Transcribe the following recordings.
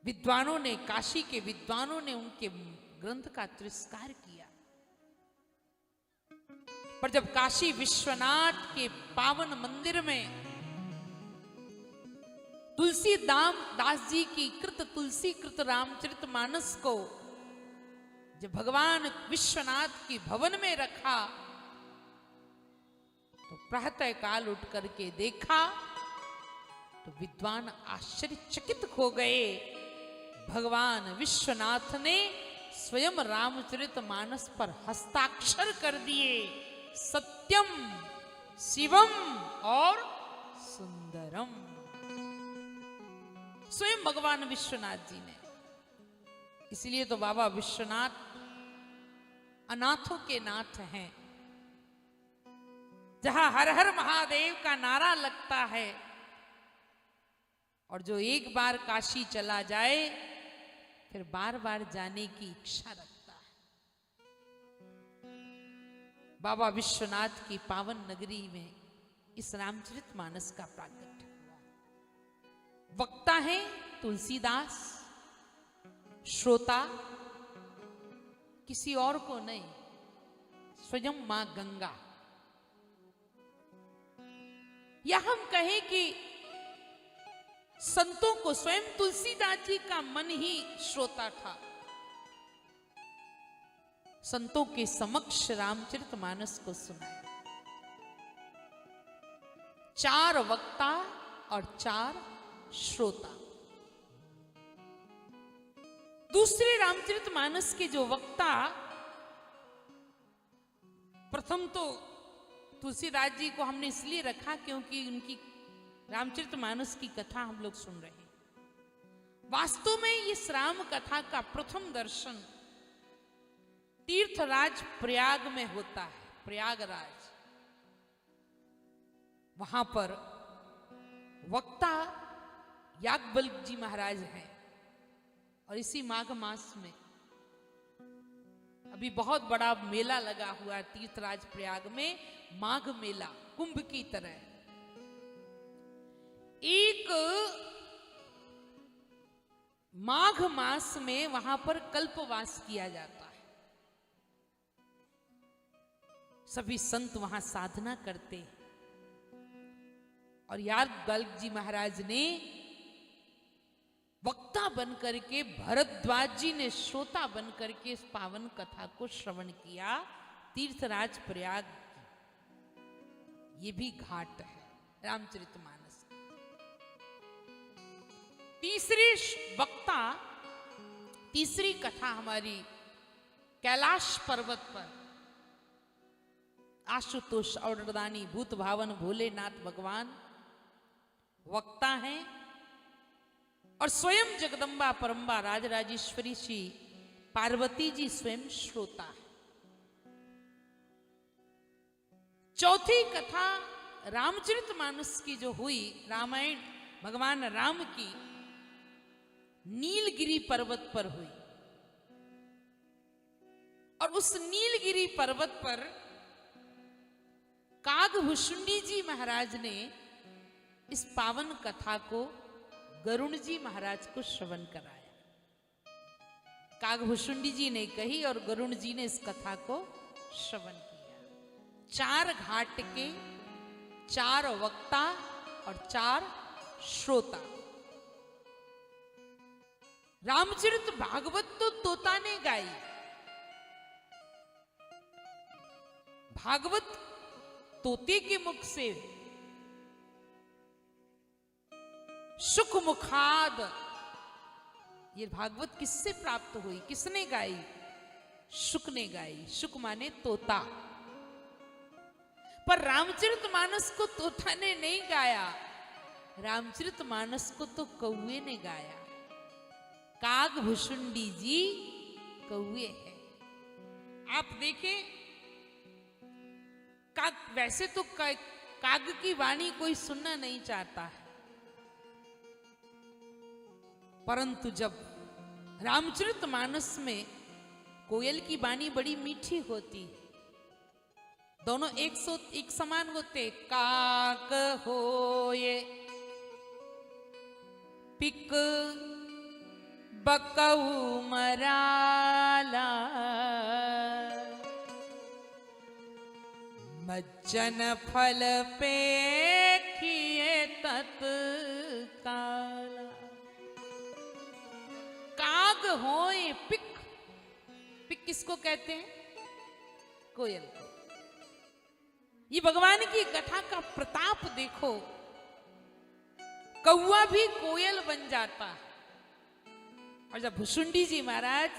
विद्वानों ने, काशी के विद्वानों ने उनके ग्रंथ का तिरस्कार किया। पर जब काशी विश्वनाथ के पावन मंदिर में तुलसी दास जी की कृत तुलसी कृत रामचरितमानस को जब भगवान विश्वनाथ की भवन में रखा तो प्रातः काल उठ करके देखा तो विद्वान आश्चर्यचकित हो गए। भगवान विश्वनाथ ने स्वयं रामचरितमानस पर हस्ताक्षर कर दिए, सत्यम शिवम और सुंदरम। स्वयं भगवान विश्वनाथ जी ने। इसलिए तो बाबा विश्वनाथ अनाथों के नाथ हैं। जहां हर हर महादेव का नारा लगता है और जो एक बार काशी चला जाए फिर बार बार जाने की इच्छा रखता है। बाबा विश्वनाथ की पावन नगरी में इस रामचरितमानस का प्राकट्य हुआ। वक्ता है तुलसीदास, श्रोता किसी और को नहीं, स्वयं मां गंगा। या हम कहें कि संतों को स्वयं तुलसीदास जी का मन ही श्रोता था। संतों के समक्ष रामचरितमानस को सुनाया। 4 वक्ता और 4 श्रोता। दूसरे रामचरितमानस के जो वक्ता, प्रथम तो तुलसीदास जी को हमने इसलिए रखा क्योंकि उनकी रामचरितमानस की कथा हम लोग सुन रहे हैं। वास्तव में इस राम कथा का प्रथम दर्शन तीर्थराज प्रयाग में होता है। प्रयागराज, वहां पर वक्ता याज्ञवल्क्य जी महाराज हैं। और इसी माघ मास में अभी बहुत बड़ा मेला लगा हुआ है तीर्थराज प्रयाग में, माघ मेला, कुंभ की तरह। एक माघ मास में वहां पर कल्पवास किया जाता है। सभी संत वहां साधना करते हैं। और याज्ञवल्क्य जी महाराज ने वक्ता बनकर के, भरद्वाज जी ने श्रोता बनकर के इस पावन कथा को श्रवण किया। तीर्थराज प्रयाग, ये भी घाट है रामचरितमानस। तीसरी वक्ता, तीसरी कथा हमारी कैलाश पर्वत पर आशुतोष औरदानी भूत भावन भोलेनाथ भगवान वक्ता हैं और स्वयं जगदम्बा परम्बा राजराजेश्वरी श्री पार्वती जी स्वयं श्रोता है। चौथी कथा रामचरितमानस की जो हुई, रामायण भगवान राम की नीलगिरी पर्वत पर हुई। और उस नीलगिरी पर्वत पर कागभूषुंडी जी महाराज ने इस पावन कथा को गरुण जी महाराज को श्रवण कराया। कागभूषुंडी जी ने कही और गरुण जी ने इस कथा को श्रवण किया। 4 घाट के 4 वक्ता और 4 श्रोता। रामचरित भागवत तो तोता ने गाई। भागवत तोते के मुख से, सुख मुखाद, ये भागवत किससे प्राप्त हुई, किसने गाई? शुक ने गाई। शुक माने तोता। पर रामचरितमानस को तोता ने नहीं गाया, रामचरितमानस को तो कौए ने गाया। कागभूषुंडी जी कौए है। आप देखें, काग, वैसे तो काग की वाणी कोई सुनना नहीं चाहता है, परंतु जब रामचरितमानस में कोयल की वाणी बड़ी मीठी होती है, दोनों एक समान होते। काक होए पिक बकऊ मराला मज्जन फल पे खिए तत्काला। काग होए पिक, पिक किसको कहते हैं? कोयल को। ये भगवान की कथा का प्रताप देखो, कौवा भी कोयल बन जाता है। और जब भुसुंडी जी महाराज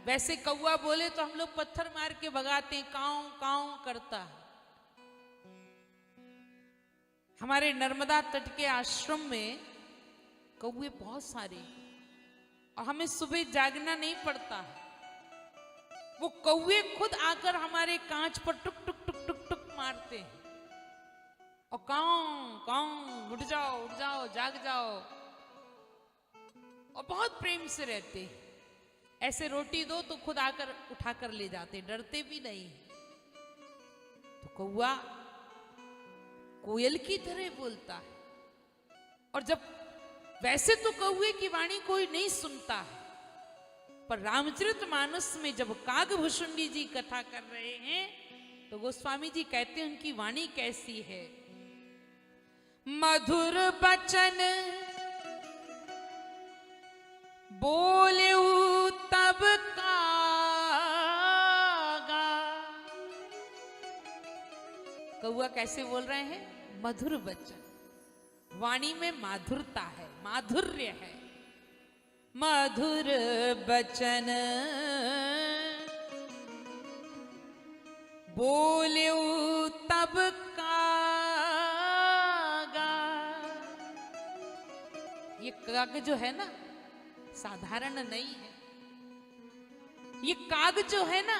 वैसे कौवा बोले तो हम लोग पत्थर मार के भगाते हैं, काऊ काऊ करता है। हमारे नर्मदा तट के आश्रम में कौवे बहुत सारे, और हमें सुबह जागना नहीं पड़ता। वो कौवे खुद आकर हमारे कांच पर टुक टुक टुक टुक टुक मारते हैं और काऊ काऊ उठ जाओ जाग जाओ, और बहुत प्रेम से रहते हैं। ऐसे रोटी दो तो खुद आकर उठाकर ले जाते, डरते भी नहीं। तो कौवा कोयल की तरह बोलता है। और जब वैसे तो कौवे की वाणी कोई नहीं सुनता है, पर रामचरितमानस में जब कागभूषुंडी जी कथा कर रहे हैं तो गोस्वामी जी कहते हैं उनकी वाणी कैसी है। मधुर बचन बोले तब कागा। कौआ कैसे बोल रहे हैं? मधुर बचन, वाणी में माधुरता है, माधुर्य है। मधुर बचन बोले तब कागा। ये काग जो है ना साधारण नहीं है। ये काग जो है ना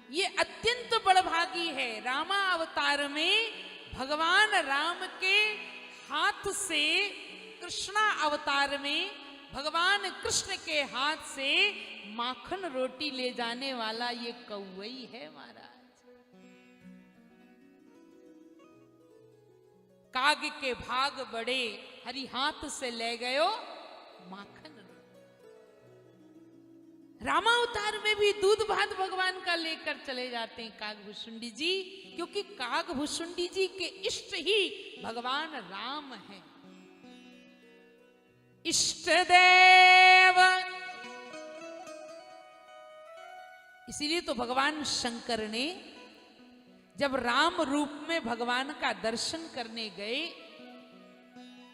ये अत्यंत बड़भागी है। रामा अवतार में भगवान राम के हाथ से, कृष्णा अवतार में भगवान कृष्ण के हाथ से माखन रोटी ले जाने वाला ये कौवई है महाराज। काग के भाग बड़े, हरि हाथ से ले गयो माखन। रामावतार में भी दूध भात भगवान का लेकर चले जाते हैं कागभूषुंडी जी, क्योंकि कागभूषुंडी जी के इष्ट ही भगवान राम हैं। इष्ट देव, इसीलिए तो भगवान शंकर ने जब राम रूप में भगवान का दर्शन करने गए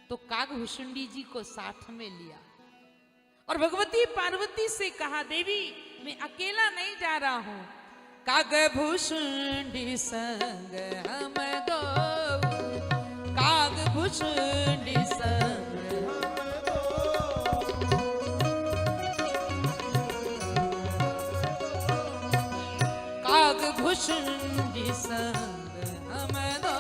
तो कागभूषुंडी जी को साथ में लिया और भगवती पार्वती से कहा, देवी मैं अकेला नहीं जा रहा हूं, कागभूषुंडी संग हम दो, कागभूषुंडी संग कागभूषुंडी संग हम दो,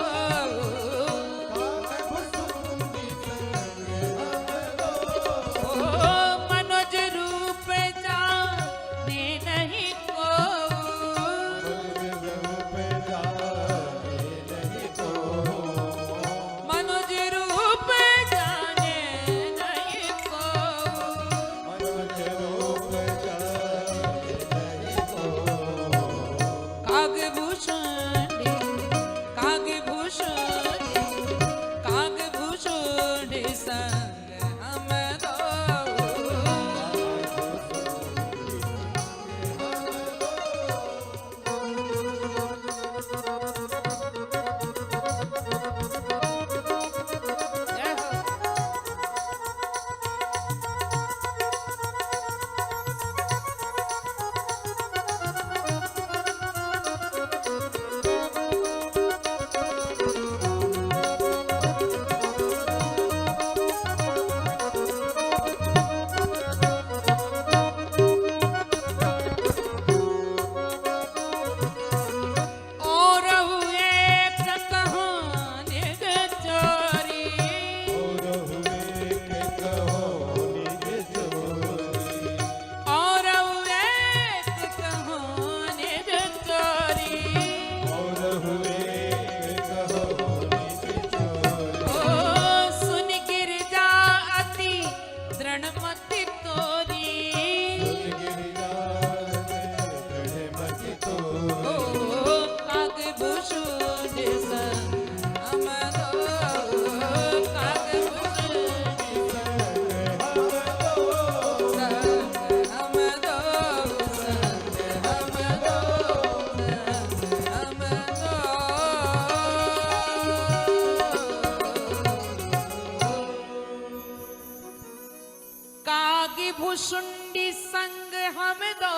काग भुसुंडी संग हम दो।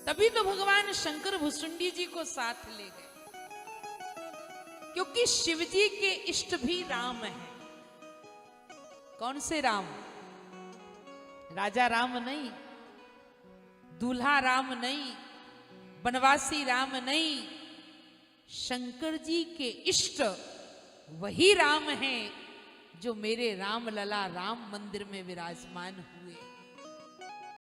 तभी तो भगवान शंकर भुसुंडी जी को साथ ले गए, क्योंकि शिव जी के इष्ट भी राम हैं। कौन से राम? राजा राम नहीं, दूल्हा राम नहीं, बनवासी राम नहीं, शंकर जी के इष्ट वही राम हैं जो मेरे राम लला राम मंदिर में विराजमान हुए।